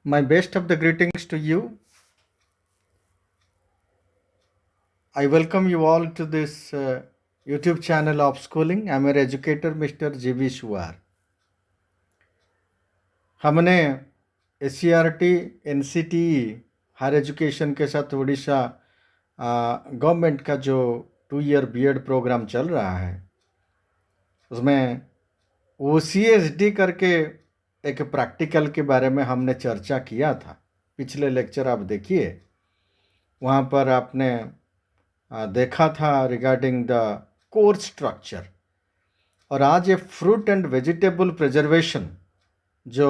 My best of the greetings to you. I welcome you all to this YouTube channel of schooling. I'm your educator, Mr. GB Shuar. हमने SCRT, NCTE, higher education के साथ Orissa government का जो 2 year BEd programme चल रहा है उसमें OCSD करके एक प्रैक्टिकल के बारे में हमने चर्चा किया था। पिछले लेक्चर आप देखिए, वहाँ पर आपने देखा था रिगार्डिंग द कोर्स स्ट्रक्चर। और आज ये फ्रूट एंड वेजिटेबल प्रिजर्वेशन जो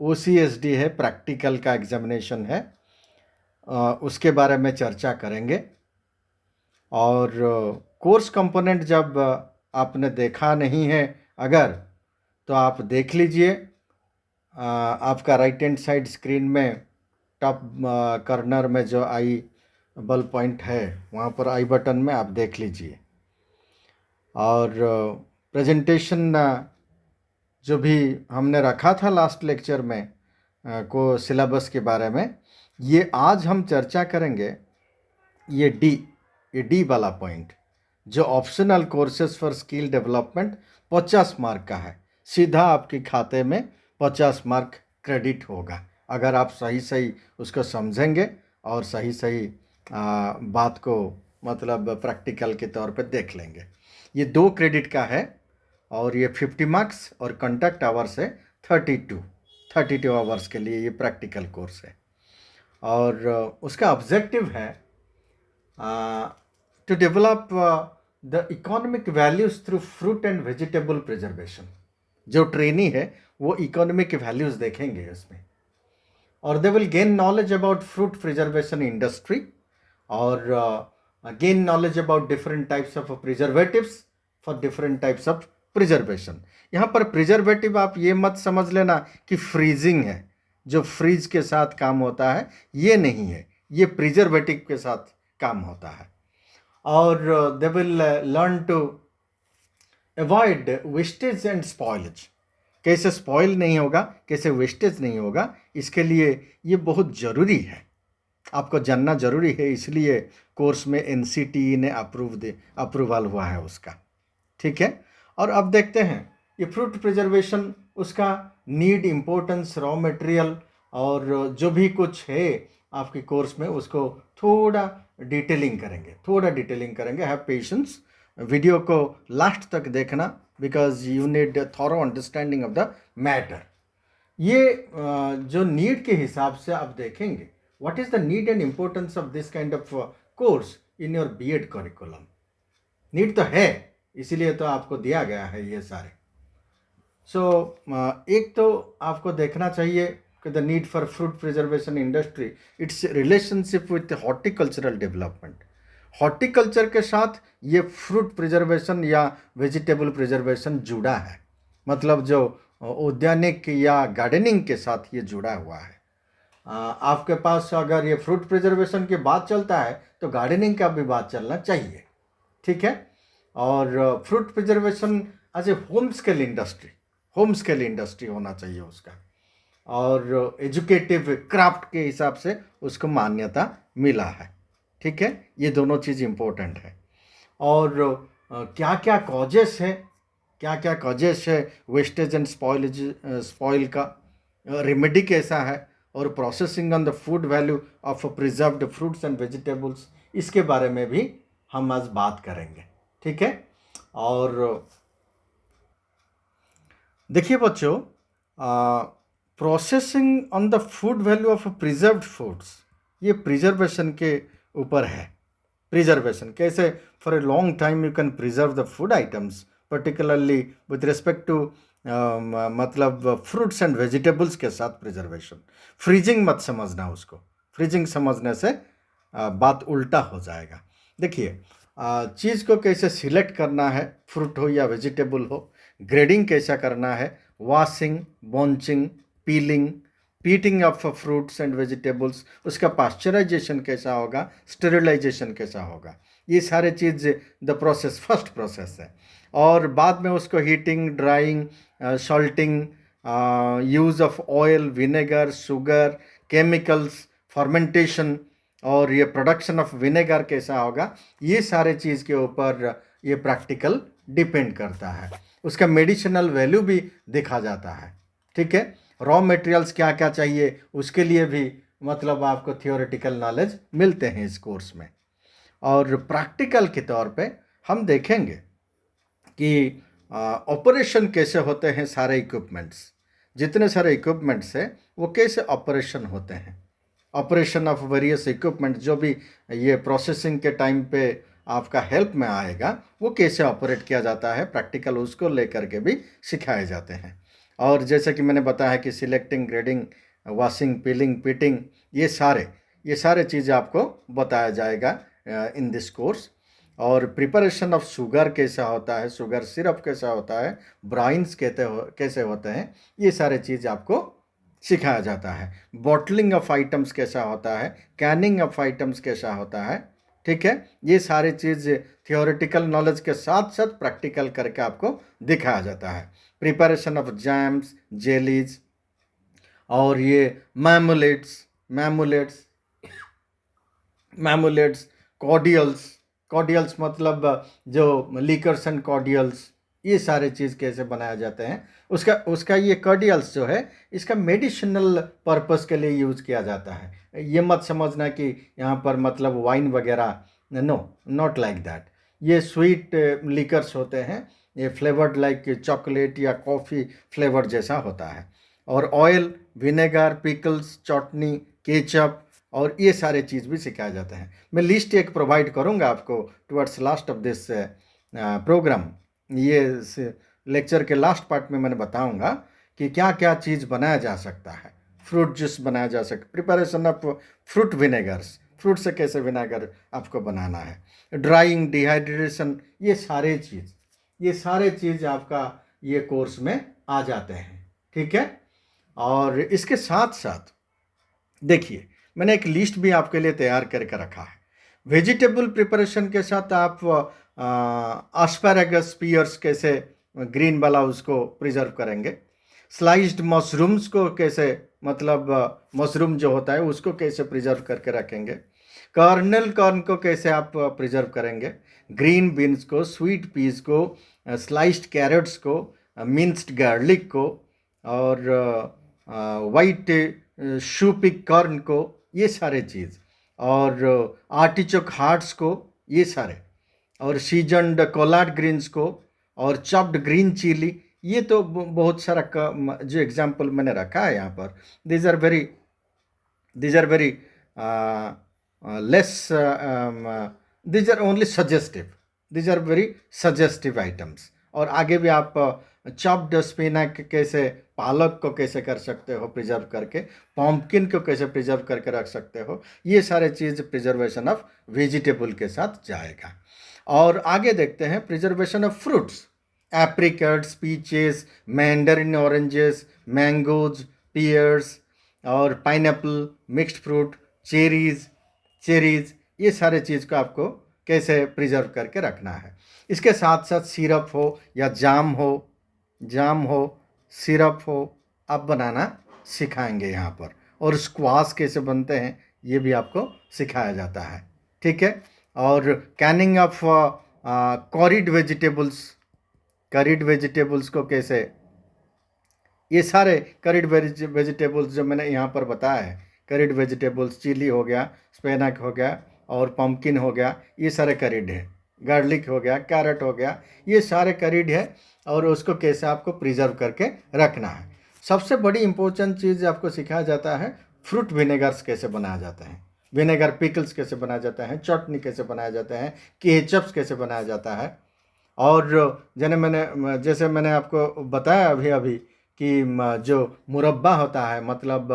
OCSD है, प्रैक्टिकल का एग्जामिनेशन है, उसके बारे में चर्चा करेंगे। और कोर्स कंपोनेंट जब आपने देखा नहीं है अगर, तो आप देख लीजिए। आपका राइट हैंड साइड स्क्रीन में टॉप कॉर्नर में जो आई बल पॉइंट है, वहाँ पर आई बटन में आप देख लीजिए। और प्रेजेंटेशन जो भी हमने रखा था लास्ट लेक्चर में को सिलेबस के बारे में, ये आज हम चर्चा करेंगे। ये डी वाला पॉइंट जो optional courses for skill development 50 mark का है, सीधा आपके खाते में 50 मार्क क्रेडिट होगा अगर आप सही उसको समझेंगे और सही बात को मतलब प्रैक्टिकल के तौर पे देख लेंगे। ये 2 क्रेडिट का है और ये 50 मार्क्स और कंडक्ट आवर्स है 32 आवर्स के लिए ये प्रैक्टिकल कोर्स है। और उसका ऑब्जेक्टिव है to develop the economic values through fruit and vegetable preservation. जो ट्रेनी है वो इकोनॉमिक वैल्यूज देखेंगे इसमें, और they will gain knowledge about fruit preservation industry और gain knowledge about different types of preservatives for different types of preservation. यहाँ पर preservative आप ये मत समझ लेना कि फ्रीजिंग है, जो फ्रीज के साथ काम होता है, ये नहीं है, ये प्रिजर्वेटिव के साथ काम होता है। और they will learn to avoid wastage and spoilage. कैसे स्पॉइल नहीं होगा, कैसे वेस्टेज नहीं होगा, इसके लिए ये बहुत ज़रूरी है, आपको जानना ज़रूरी है। इसलिए कोर्स में NCTE ने अप्रूवल हुआ है उसका, ठीक है। और अब देखते हैं ये फ्रूट प्रिजर्वेशन, उसका नीड, इम्पोर्टेंस, रॉ मटेरियल और जो भी कुछ है आपके कोर्स में, उसको थोड़ा डिटेलिंग करेंगे। हैव पेशेंस, वीडियो को लास्ट तक देखना because you need thorough understanding of the matter. ये जो नीड के हिसाब से आप देखेंगे what is the need and importance of this kind of course in your BEd curriculum. Need तो है, इसीलिए तो आपको दिया गया है ये सारे। एक तो आपको देखना चाहिए कि the need for fruit preservation industry, it's relationship with horticultural development. Horticulture के साथ ये फ्रूट प्रिजर्वेशन या वेजिटेबल प्रिजर्वेशन जुड़ा है, मतलब जो उद्यानिक या गार्डनिंग के साथ ये जुड़ा हुआ है। आपके पास अगर ये फ्रूट प्रिजर्वेशन की बात चलता है तो गार्डनिंग का भी बात चलना चाहिए, ठीक है। और fruit preservation as a home scale industry होना चाहिए उसका, और एजुकेटिव क्राफ्ट के हिसाब से उसको मान्यता मिला है, ठीक है। ये दोनों चीज़ इम्पोर्टेंट है। और क्या क्या कॉजेस है वेस्टेज एंड स्पॉइल का, रेमेडी कैसा है, और processing on the food value of preserved fruits and vegetables, इसके बारे में भी हम आज बात करेंगे, ठीक है। और देखिए बच्चों, processing on the food value of preserved foods, ये प्रिजर्वेशन के ऊपर है। प्रिजर्वेशन कैसे, for a long time you can preserve the food items, particularly with respect to मतलब फ्रूट्स एंड वेजिटेबल्स के साथ प्रिजर्वेशन। फ्रीजिंग मत समझना उसको, फ्रीजिंग समझने से बात उल्टा हो जाएगा। देखिए चीज़ को कैसे सिलेक्ट करना है, फ्रूट हो या वेजिटेबल हो, ग्रेडिंग कैसा करना है, washing, blanching, peeling, pitting of fruits and vegetables, उसका पास्चराइजेशन कैसा होगा, स्टेरिलाइजेशन कैसा होगा, ये सारे चीज़ द प्रोसेस, फर्स्ट प्रोसेस है। और बाद में उसको heating, drying, salting, use of oil, vinegar, sugar, chemicals, fermentation और ये प्रोडक्शन ऑफ विनेगर कैसा होगा, ये सारे चीज़ के ऊपर ये प्रैक्टिकल डिपेंड करता है। उसका मेडिसिनल वैल्यू भी देखा जाता है। ठीक है, रॉ मटेरियल्स क्या क्या चाहिए उसके लिए भी मतलब आपको थियोरेटिकल नॉलेज मिलते हैं इस कोर्स में। और प्रैक्टिकल के तौर पे हम देखेंगे कि ऑपरेशन कैसे होते हैं, सारे इक्विपमेंट्स, जितने सारे इक्विपमेंट्स हैं वो कैसे ऑपरेशन होते हैं, ऑपरेशन ऑफ वेरियस इक्विपमेंट जो भी ये प्रोसेसिंग के टाइम पे आपका हेल्प में आएगा वो कैसे ऑपरेट किया जाता है, प्रैक्टिकल उसको लेकर के भी सिखाए जाते हैं। और जैसे कि मैंने बताया कि selecting, grading, washing, piling, pitting, ये सारे चीज़ आपको बताया जाएगा इन दिस कोर्स। और प्रिपरेशन ऑफ शुगर कैसा होता है, शुगर सिरप कैसा होता है, ब्राइन्स कैसे होते हैं, ये सारे चीज़ आपको सिखाया जाता है। बॉटलिंग ऑफ आइटम्स कैसा होता है, कैनिंग ऑफ आइटम्स कैसा होता है। ठीक है, ये सारी चीज़ थियोरेटिकल नॉलेज के साथ साथ प्रैक्टिकल करके आपको दिखाया जाता है। प्रिपरेशन ऑफ जैम्स, जेलीज और ये मैमुलेट्स कॉर्डियल्स मतलब जो लिकर्स एंड कॉर्डियल्स, ये सारे चीज़ कैसे बनाए जाते हैं। उसका ये कॉर्डियल्स जो है इसका मेडिसिनल पर्पस के लिए यूज़ किया जाता है। ये मत समझना कि यहाँ पर मतलब वाइन वगैरह, नो, नॉट लाइक दैट। ये स्वीट लिकर्स होते हैं, ये फ्लेवर्ड लाइक चॉकलेट या कॉफ़ी फ्लेवर जैसा होता है। और ऑयल, विनेगर, पिकल्स, चटनी, केचप और ये सारे चीज़ भी सिखाए जाते हैं। मैं लिस्ट एक प्रोवाइड करूंगा आपको towards last of this program. ये लेक्चर के लास्ट पार्ट में मैंने बताऊंगा कि क्या क्या चीज़ बनाया जा सकता है। फ्रूट जूस बनाया जा सकता है, प्रिपरेशन ऑफ फ्रूट विनेगर्स, फ्रूट से कैसे विनेगर आपको बनाना है, ड्राइंग, डिहाइड्रेशन, ये सारे चीज़ आपका ये कोर्स में आ जाते हैं। ठीक है, और इसके साथ साथ देखिए मैंने एक लिस्ट भी आपके लिए तैयार करके रखा है। वेजिटेबल प्रिपरेशन के साथ आप एस्पैरागस, पियर्स कैसे ग्रीन वाला उसको प्रिजर्व करेंगे, स्लाइस्ड मशरूम्स को कैसे मतलब मशरूम जो होता है उसको कैसे प्रिजर्व करके रखेंगे, कॉर्न को कैसे आप प्रिजर्व करेंगे, ग्रीन बीन्स को, स्वीट पीस को, स्लाइस्ड कैरेट्स को, मिन्स्ड गार्लिक को और वाइट शूपिक कॉर्न को, ये सारे चीज़, और आर्टिचोक हार्ट्स को, ये सारे, और सीजनड कोलाड ग्रीन्स को, और चॉप्ड ग्रीन चिली, ये तो बहुत सारा जो एग्जाम्पल मैंने रखा है यहाँ पर, these are very less, these are only suggestive, these are very suggestive items. और आगे भी आप चॉप्ड स्पिनच कैसे, पालक को कैसे कर सकते हो प्रिजर्व करके, पम्पकिन को कैसे प्रिजर्व करके रख सकते हो, ये सारे चीज़ प्रिजर्वेशन ऑफ वेजिटेबल के साथ जाएगा। और आगे देखते हैं preservation of fruits, apricots, peaches, mandarin oranges, mangoes, pears और पाइनएप्पल, मिक्स्ड फ्रूट, चेरीज, ये सारे चीज़ को आपको कैसे प्रिजर्व करके रखना है। इसके साथ साथ सिरप हो या जाम हो, सिरप हो, आप बनाना सिखाएंगे यहाँ पर। और स्क्वाश कैसे बनते हैं ये भी आपको सिखाया जाता है। ठीक है, और कैनिंग ऑफ करीड वेजिटेबल्स को कैसे, ये सारे करीड वेजिटेबल्स जो मैंने यहाँ पर बताया है, करीड वेजिटेबल्स, चिली हो गया, स्पेनक हो गया और पम्पकिन हो गया, ये सारे करीड है, गार्लिक हो गया, कैरेट हो गया, ये सारे करीड है। और उसको कैसे आपको प्रिजर्व करके रखना है। सबसे बड़ी इंपॉर्टेंट चीज़ आपको सिखाया जाता है, फ्रूट विनेगर्स कैसे बनाया जाता है, विनेगर पिकल्स कैसे बनाया जाता है, चटनी कैसे बनाया जाता है, केचप्स कैसे बनाया जाता है। और जैसे मैंने आपको बताया अभी कि जो मुरब्बा होता है, मतलब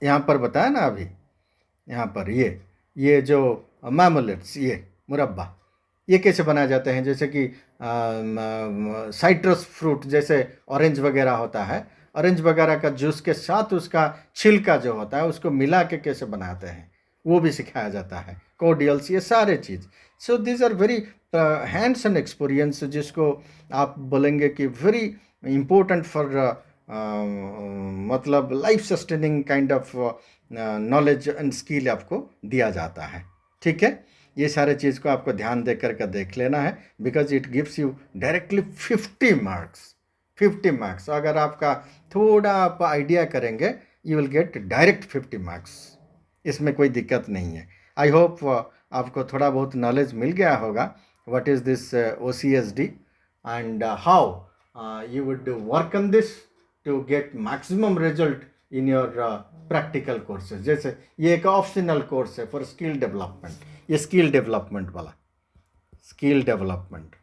यहाँ पर बताया ना अभी, यहाँ पर ये जो मैमुलेट्स, ये मुरब्बा, ये कैसे बनाए जाते हैं। जैसे कि साइट्रस फ्रूट जैसे ऑरेंज वगैरह होता है, ऑरेंज वगैरह का जूस के साथ उसका छिलका जो होता है उसको मिला के कैसे बनाते हैं वो भी सिखाया जाता है, कोडियल्स, ये सारे चीज़। So these are very hands on experience, जिसको आप बोलेंगे कि वेरी important for मतलब life sustaining kind of knowledge and skill आपको दिया जाता है। ठीक है, ये सारे चीज़ को आपको ध्यान दे करके देख लेना है, because it gives you directly 50 marks. 50 marks अगर आपका थोड़ा आप आइडिया करेंगे, you will get direct 50 marks. इसमें कोई दिक्कत नहीं है। आई होप आपको थोड़ा बहुत नॉलेज मिल गया होगा what is this OCSD and how you would work on this to get maximum result in your practical courses। जैसे ये एक ऑप्शनल कोर्स है फॉर स्किल डेवलपमेंट, ये स्किल डेवलपमेंट वाला, स्किल डेवलपमेंट।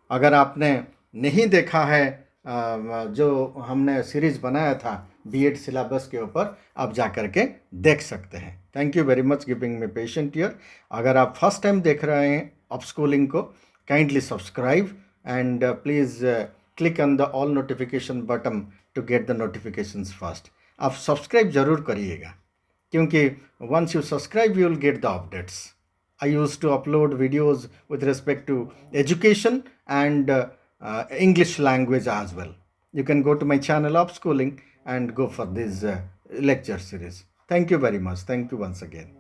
अगर आपने नहीं देखा है जो हमने सीरीज बनाया था बीएड सिलेबस के ऊपर, आप जा कर के देख सकते हैं। Thank you very much giving me patient ear. अगर आप फर्स्ट टाइम देख रहे हैं अपस्कूलिंग को, kindly subscribe and please click on the all notification button to get the notifications first. आप सब्सक्राइब ज़रूर करिएगा, क्योंकि once you subscribe you will get the updates। I used to upload videos with respect to education and English language as well। You can go to my channel Upskilling and go for this lecture series। Thank you very much. Thank you once again।